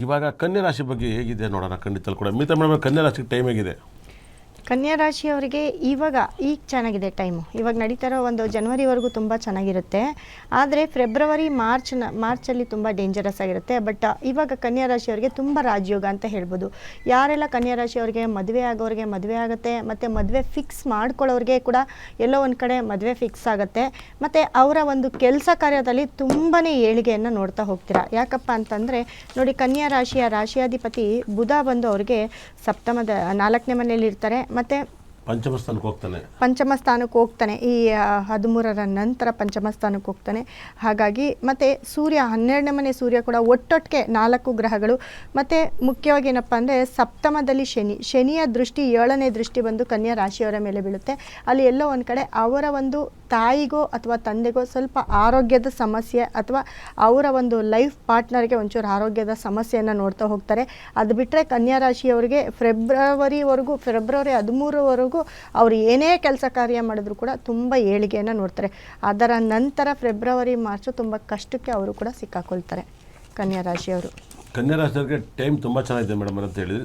ಇವಾಗ ಕನ್ಯಾ ರಾಶಿ ಬಗ್ಗೆ ಹೇಗಿದೆ ನೋಡೋಣ. ಖಂಡಿತ ಕೂಡ ಮಿತ್ರ ಮೇಡಮ್, ಕನ್ಯಾ ರಾಶಿಗೆ ಟೈಮ್ ಹೇಗಿದೆ? ಕನ್ಯಾ ರಾಶಿಯವರಿಗೆ ಈಗ ಚೆನ್ನಾಗಿದೆ ಟೈಮು. ಇವಾಗ ನಡೀತಾ ಇರೋ ಒಂದು ಜನವರಿವರೆಗೂ ತುಂಬ ಚೆನ್ನಾಗಿರುತ್ತೆ. ಆದರೆ ಫೆಬ್ರವರಿ ಮಾರ್ಚಲ್ಲಿ ತುಂಬ ಡೇಂಜರಸ್ ಆಗಿರುತ್ತೆ. ಬಟ್ ಇವಾಗ ಕನ್ಯಾ ರಾಶಿಯವರಿಗೆ ತುಂಬ ರಾಜಯೋಗ ಅಂತ ಹೇಳ್ಬೋದು. ಯಾರೆಲ್ಲ ಕನ್ಯಾ ರಾಶಿಯವರಿಗೆ ಮದುವೆ ಆಗೋರಿಗೆ ಮದುವೆ ಆಗುತ್ತೆ, ಮತ್ತು ಮದುವೆ ಫಿಕ್ಸ್ ಮಾಡ್ಕೊಳ್ಳೋರಿಗೆ ಕೂಡ ಎಲ್ಲೋ ಒಂದು ಕಡೆ ಮದುವೆ ಫಿಕ್ಸ್ ಆಗುತ್ತೆ. ಮತ್ತು ಅವರ ಒಂದು ಕೆಲಸ ಕಾರ್ಯದಲ್ಲಿ ತುಂಬಾ ಏಳಿಗೆಯನ್ನು ನೋಡ್ತಾ ಹೋಗ್ತೀರಾ. ಯಾಕಪ್ಪ ಅಂತಂದರೆ ನೋಡಿ, ಕನ್ಯಾ ರಾಶಿಯ ರಾಶಿಯಾಧಿಪತಿ ಬುಧ ಬಂದು ಅವರಿಗೆ ಸಪ್ತಮದ 4ನೇ ಮನೆಯಲ್ಲಿ ಇರ್ತಾರೆ. ಮತ್ತು ಪಂಚಮ ಸ್ಥಾನಕ್ಕೆ ಹೋಗ್ತಾನೆ ಈ 13ರ ನಂತರ ಪಂಚಮ ಸ್ಥಾನಕ್ಕೆ ಹೋಗ್ತಾನೆ. ಹಾಗಾಗಿ ಮತ್ತು ಸೂರ್ಯ 12ನೇ ಮನೆ ಸೂರ್ಯ ಕೂಡ ಒಟ್ಟೊಟ್ಟಿಗೆ 4 ಗ್ರಹಗಳು. ಮತ್ತು ಮುಖ್ಯವಾಗಿ ಏನಪ್ಪ ಅಂದರೆ ಸಪ್ತಮದಲ್ಲಿ ಶನಿಯ ದೃಷ್ಟಿ 7ನೇ ದೃಷ್ಟಿ ಬಂದು ಕನ್ಯಾ ರಾಶಿಯವರ ಮೇಲೆ ಬೀಳುತ್ತೆ. ಅಲ್ಲಿ ಎಲ್ಲೋ ಒಂದು ಕಡೆ ಅವರ ಒಂದು ತಾಯಿಗೋ ಅಥವಾ ತಂದೆಗೋ ಸ್ವಲ್ಪ ಆರೋಗ್ಯದ ಸಮಸ್ಯೆ, ಅಥವಾ ಅವರ ಒಂದು ಲೈಫ್ ಪಾರ್ಟ್ನರ್ಗೆ ಒಂಚೂರು ಆರೋಗ್ಯದ ಸಮಸ್ಯೆಯನ್ನು ನೋಡ್ತಾ ಹೋಗ್ತಾರೆ. ಅದು ಬಿಟ್ಟರೆ ಕನ್ಯಾ ರಾಶಿಯವರಿಗೆ ಫೆಬ್ರವರಿ 13ರವರೆಗೂ ಅವರು ಏನೇ ಕೆಲಸ ಕಾರ್ಯ ಮಾಡಿದ್ರು ಕೂಡ ತುಂಬ ಏಳಿಗೆಯನ್ನು ನೋಡ್ತಾರೆ. ಅದರ ನಂತರ ಫೆಬ್ರವರಿ ಮಾರ್ಚ್ ತುಂಬ ಕಷ್ಟಕ್ಕೆ ಅವರು ಕೂಡ ಸಿಕ್ಕಾಕೊಳ್ತಾರೆ ಕನ್ಯಾ ರಾಶಿಯವರು. ಕನ್ಯಾ ರಾಶಿಯವರಿಗೆ ಟೈಮ್ ತುಂಬ ಚೆನ್ನಾಗಿದೆ ಮೇಡಮ್ ಅಂತ ಹೇಳಿದ್ರಿ.